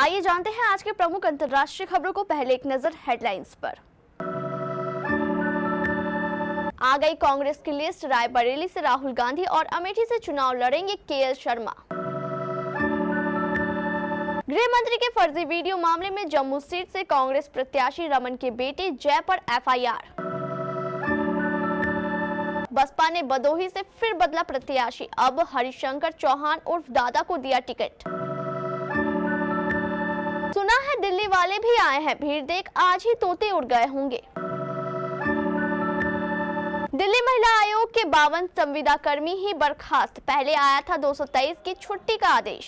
आइए जानते हैं आज के प्रमुख अंतर्राष्ट्रीय खबरों को। पहले एक नजर हेडलाइंस पर। आ गई कांग्रेस की लिस्ट, रायबरेली से राहुल गांधी और अमेठी से चुनाव लड़ेंगे केएल शर्मा। गृह मंत्री के फर्जी वीडियो मामले में जम्मू सीट से कांग्रेस प्रत्याशी रमन के बेटे जय पर एफआईआर। बसपा ने भदोही से फिर बदला प्रत्याशी, अब हरिशंकर चौहान उर्फ दादा को दिया टिकट। सुना है दिल्ली वाले भी आए हैं, भीड़ देख आज ही तोते उड़ गए होंगे। दिल्ली महिला आयोग के 52 संविदा कर्मी ही बर्खास्त, पहले आया था 223 की छुट्टी का आदेश।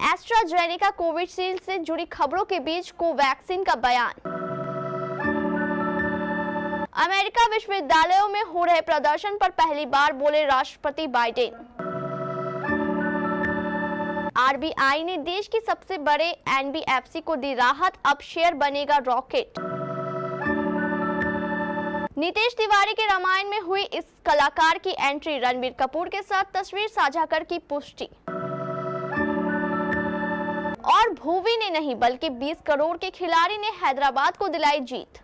एस्ट्राजेनेका कोविशील्ड से जुड़ी खबरों के बीच कोवैक्सीन का बयान। अमेरिका विश्वविद्यालयों में हो रहे प्रदर्शन पर पहली बार बोले राष्ट्रपति बाइडेन। आरबीआई ने देश की सबसे बड़े एनबीएफसी को दी राहत, अब शेयर बनेगा रॉकेट। नीतीश तिवारी के रामायण में हुई इस कलाकार की एंट्री, रणबीर कपूर के साथ तस्वीर साझा कर की पुष्टि। और भुवी ने नहीं बल्कि 20 करोड़ के खिलाड़ी ने हैदराबाद को दिलाई जीत।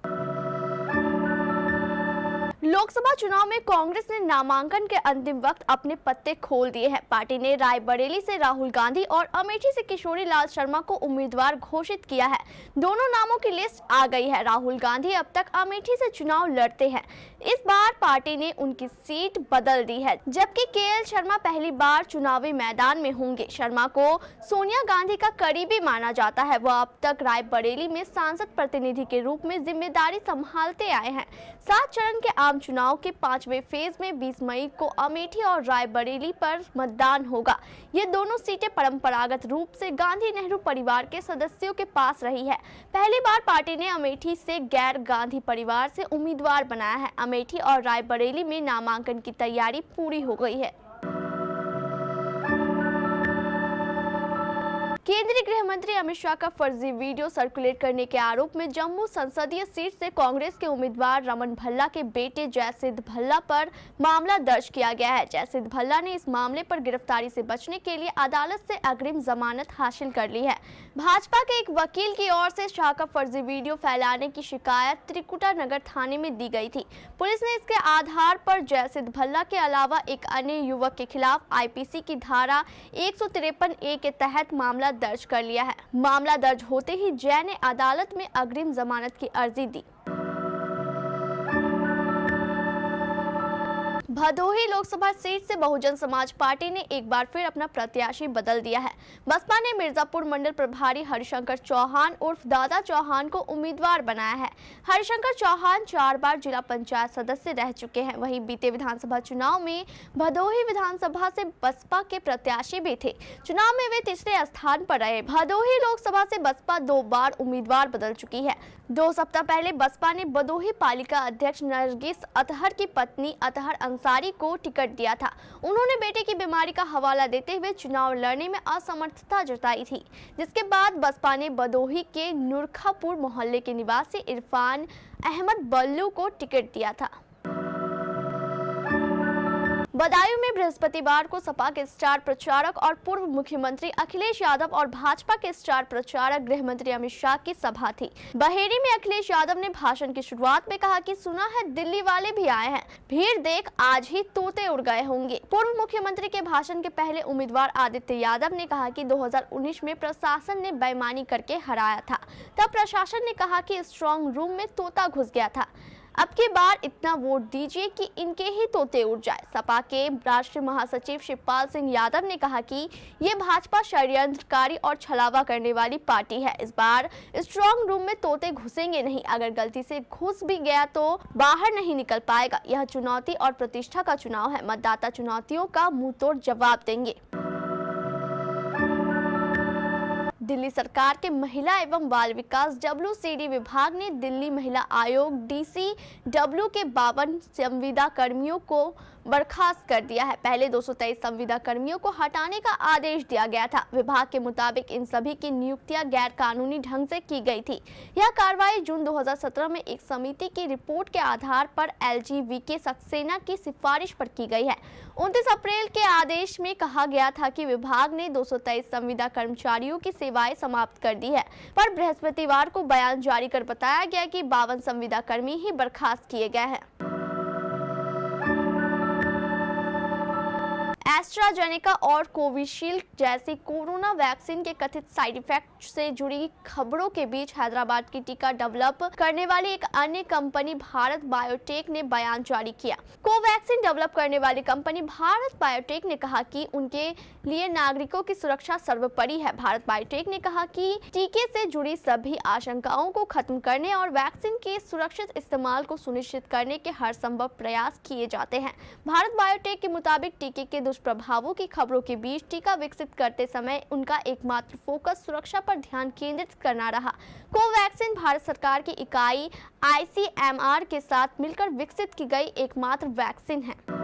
लोकसभा चुनाव में कांग्रेस ने नामांकन के अंतिम वक्त अपने पत्ते खोल दिए हैं। पार्टी ने रायबरेली से राहुल गांधी और अमेठी से किशोरी लाल शर्मा को उम्मीदवार घोषित किया है। दोनों नामों की लिस्ट आ गई है। राहुल गांधी अब तक अमेठी से चुनाव लड़ते हैं, इस बार पार्टी ने उनकी सीट बदल दी है, जबकि केएल शर्मा पहली बार चुनावी मैदान में होंगे। शर्मा को सोनिया गांधी का करीबी माना जाता है। वह अब तक रायबरेली में सांसद प्रतिनिधि के रूप में जिम्मेदारी संभालते आए हैं। 7 चरण के आम चुनाव के 5वें फेज में 20 मई को अमेठी और रायबरेली पर मतदान होगा। ये दोनों सीटें परंपरागत रूप से गांधी नेहरू परिवार के सदस्यों के पास रही है। पहली बार पार्टी ने अमेठी से गैर गांधी परिवार से उम्मीदवार बनाया है। अमेठी और रायबरेली में नामांकन की तैयारी पूरी हो गई है। केंद्रीय गृह मंत्री अमित शाह का फर्जी वीडियो सर्कुलेट करने के आरोप में जम्मू संसदीय सीट से कांग्रेस के उम्मीदवार रमन भल्ला के बेटे जयसिद्ध भल्ला पर मामला दर्ज किया गया है। जयसिद्ध भल्ला ने इस मामले पर गिरफ्तारी से बचने के लिए अदालत से अग्रिम जमानत हासिल कर ली है। भाजपा के एक वकील की ओर से शाह का फर्जी वीडियो फैलाने की शिकायत त्रिकुटा नगर थाने में दी गई थी। पुलिस ने इसके आधार पर जयसिद्ध भल्ला के अलावा एक अन्य युवक के खिलाफ आईपीसी की धारा 153A के तहत मामला दर्ज कर लिया है। मामला दर्ज होते ही जय ने अदालत में अग्रिम जमानत की अर्जी दी। भदोही लोकसभा सीट से बहुजन समाज पार्टी ने एक बार फिर अपना प्रत्याशी बदल दिया है। बसपा ने मिर्जापुर मंडल प्रभारी हरिशंकर चौहान उर्फ दादा चौहान को उम्मीदवार बनाया है। हरिशंकर चौहान 4 बार जिला पंचायत सदस्य रह चुके हैं। वहीं बीते विधानसभा चुनाव में भदोही विधानसभा से बसपा के प्रत्याशी भी थे। चुनाव में वे तीसरे स्थान पर रहे। भदोही लोकसभा से बसपा 2 बार उम्मीदवार बदल चुकी है। 2 सप्ताह पहले बसपा ने भदोही पालिका अध्यक्ष नरगिस अतहर की पत्नी अतहर अंसारी को टिकट दिया था। उन्होंने बेटे की बीमारी का हवाला देते हुए चुनाव लड़ने में असमर्थता जताई थी, जिसके बाद बसपा ने भदोही के नुरखापुर मोहल्ले के निवासी इरफान अहमद बल्लू को टिकट दिया था। बदायूं में बृहस्पतिवार को सपा के स्टार प्रचारक और पूर्व मुख्यमंत्री अखिलेश यादव और भाजपा के स्टार प्रचारक गृह मंत्री अमित शाह की सभा थी। बहेड़ी में अखिलेश यादव ने भाषण की शुरुआत में कहा कि सुना है दिल्ली वाले भी आए हैं, भीड़ देख आज ही तोते उड़ गए होंगे। पूर्व मुख्यमंत्री के भाषण के पहले उम्मीदवार आदित्य यादव ने कहा कि 2019 में प्रशासन ने बेईमानी करके हराया था। तब प्रशासन ने कहा कि स्ट्रांग रूम में तोता घुस गया था। अब की बार इतना वोट दीजिए कि इनके ही तोते उड़ जाए। सपा के राष्ट्रीय महासचिव शिवपाल सिंह यादव ने कहा कि ये भाजपा षड्यंत्रकारी और छलावा करने वाली पार्टी है। इस बार स्ट्रांग रूम में तोते घुसेंगे नहीं, अगर गलती से घुस भी गया तो बाहर नहीं निकल पाएगा। यह चुनौती और प्रतिष्ठा का चुनाव है, मतदाता चुनौतियों का मुंह तोड़ जवाब देंगे। दिल्ली सरकार के महिला एवं बाल विकास WCD विभाग ने दिल्ली महिला आयोग DCW के 52 संविदा कर्मियों को बर्खास्त कर दिया है। पहले 223 संविदा कर्मियों को हटाने का आदेश दिया गया था। विभाग के मुताबिक इन सभी की नियुक्तियां गैर कानूनी ढंग से की गई थी। यह कार्रवाई जून 2017 में एक समिति की रिपोर्ट के आधार पर LGVK सक्सेना की सिफारिश पर की गई है। 29 अप्रैल के आदेश में कहा गया था कि विभाग ने 223 संविदा कर्मचारियों की सेवाएं समाप्त कर दी है, पर बृहस्पतिवार को बयान जारी कर बताया गया कि 52 संविदा कर्मी ही बर्खास्त किए गए हैं। एस्ट्राजेनेका और कोविशील्ड जैसी कोरोना वैक्सीन के कथित साइड इफेक्ट से जुड़ी खबरों के बीच हैदराबाद की टीका डेवलप करने वाली एक अन्य कंपनी भारत बायोटेक ने बयान जारी किया। कोवैक्सीन डेवलप करने वाली कंपनी भारत बायोटेक ने कहा कि उनके लिए नागरिकों की सुरक्षा सर्वोपरि है। भारत बायोटेक ने कहा कि टीके से जुड़ी सभी आशंकाओं को खत्म करने और वैक्सीन के सुरक्षित इस्तेमाल को सुनिश्चित करने के हर संभव प्रयास किए जाते हैं। भारत बायोटेक के मुताबिक टीके के दुष्प्रभावों की खबरों के बीच टीका विकसित करते समय उनका एकमात्र फोकस सुरक्षा पर ध्यान केंद्रित करना रहा। कोवैक्सीन भारत सरकार की इकाई ICMR के साथ मिलकर विकसित की गई एकमात्र वैक्सीन है।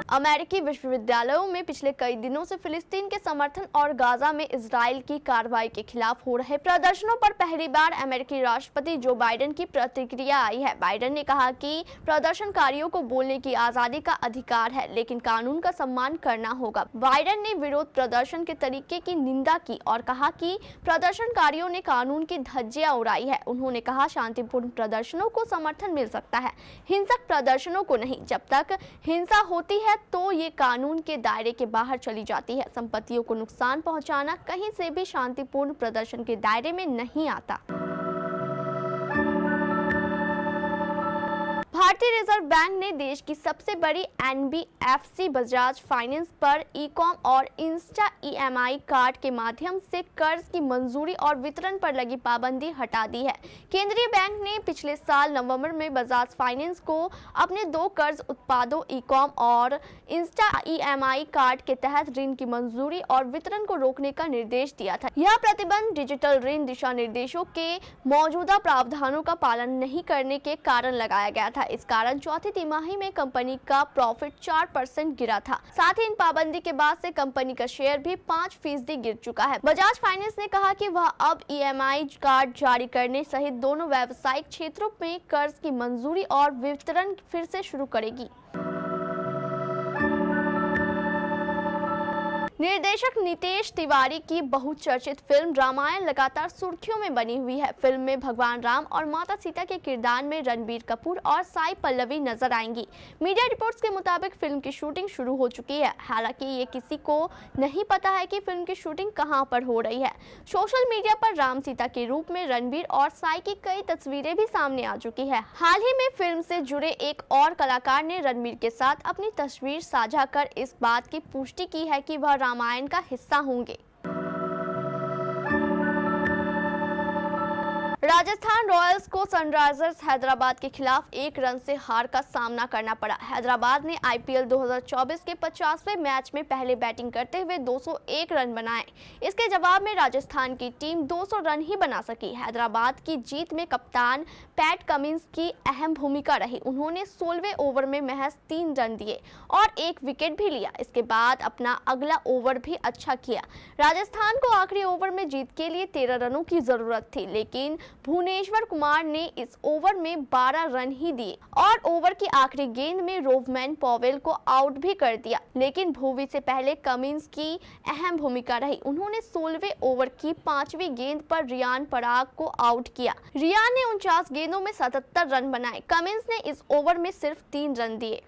अमेरिकी विश्वविद्यालयों में पिछले कई दिनों से फिलिस्तीन के समर्थन और गाजा में इजराइल की कार्रवाई के खिलाफ हो रहे प्रदर्शनों पर पहली बार अमेरिकी राष्ट्रपति जो बाइडेन की प्रतिक्रिया आई है। बाइडेन ने कहा कि प्रदर्शनकारियों को बोलने की आजादी का अधिकार है, लेकिन कानून का सम्मान करना होगा। बाइडेन ने विरोध प्रदर्शन के तरीके की निंदा की और कहा कि प्रदर्शनकारियों ने कानून की धज्जियां उड़ाई है। उन्होंने कहा शांतिपूर्ण प्रदर्शनों को समर्थन मिल सकता है, हिंसक प्रदर्शनों को नहीं। जब तक हिंसा होती है तो ये कानून के दायरे के बाहर चली जाती है। संपत्तियों को नुकसान पहुंचाना कहीं से भी शांतिपूर्ण प्रदर्शन के दायरे में नहीं आता। भारतीय रिजर्व बैंक ने देश की सबसे बड़ी NBFC बजाज फाइनेंस पर ई-कॉम और इंस्टा EMI कार्ड के माध्यम से कर्ज की मंजूरी और वितरण पर लगी पाबंदी हटा दी है। केंद्रीय बैंक ने पिछले साल नवंबर में बजाज फाइनेंस को अपने 2 कर्ज उत्पादों ई-कॉम और इंस्टा EMI कार्ड के तहत ऋण की मंजूरी और वितरण को रोकने का निर्देश दिया था। यह प्रतिबंध डिजिटल ऋण दिशा निर्देशों के मौजूदा प्रावधानों का पालन नहीं करने के कारण लगाया गया था। इस कारण चौथी तिमाही में कंपनी का प्रॉफिट 4% गिरा था। साथ ही इन पाबंदी के बाद से कंपनी का शेयर भी 5% गिर चुका है। बजाज फाइनेंस ने कहा कि वह अब EMI कार्ड जारी करने सहित दोनों व्यावसायिक क्षेत्रों में कर्ज की मंजूरी और वितरण फिर से शुरू करेगी। निर्देशक नितेश तिवारी की बहुचर्चित फिल्म रामायण लगातार सुर्खियों में बनी हुई है। फिल्म में भगवान राम और माता सीता के किरदार में रणबीर कपूर और साई पल्लवी नजर आएंगी। मीडिया रिपोर्ट्स के मुताबिक फिल्म की शूटिंग शुरू हो चुकी है। हालांकि ये किसी को नहीं पता है कि फिल्म की शूटिंग कहां पर हो रही है। सोशल मीडिया पर राम सीता के रूप में रणबीर और साई की कई तस्वीरें भी सामने आ चुकी है। हाल ही में फिल्म से जुड़े एक और कलाकार ने रणबीर के साथ अपनी तस्वीर साझा कर इस बात की पुष्टि की है कि वह रामायण का हिस्सा होंगे। राजस्थान रॉयल्स को सनराइजर्स हैदराबाद के खिलाफ 1 रन से हार का सामना करना पड़ा। हैदराबाद ने IPL 2024 के 50वें मैच में पहले बैटिंग करते हुए 201 रन बनाए। इसके जवाब में राजस्थान की टीम 200 रन ही बना सकी। हैदराबाद की जीत में कप्तान पैट कमिंस की अहम भूमिका रही। उन्होंने 16वें ओवर में महज 3 रन दिए और 1 विकेट भी लिया। इसके बाद अपना अगला ओवर भी अच्छा किया। राजस्थान को आखिरी ओवर में जीत के लिए 13 रनों की जरूरत थी, लेकिन भुवनेश्वर कुमार ने इस ओवर में 12 रन ही दिए और ओवर की आखिरी गेंद में रोवमैन पॉवेल को आउट भी कर दिया। लेकिन भुवी से पहले कमिंस की अहम भूमिका रही। उन्होंने 16वें ओवर की 5वीं गेंद पर रियान पराग को आउट किया। रियान ने 49 गेंदों में 77 रन बनाए। कमिंस ने इस ओवर में सिर्फ 3 रन दिए।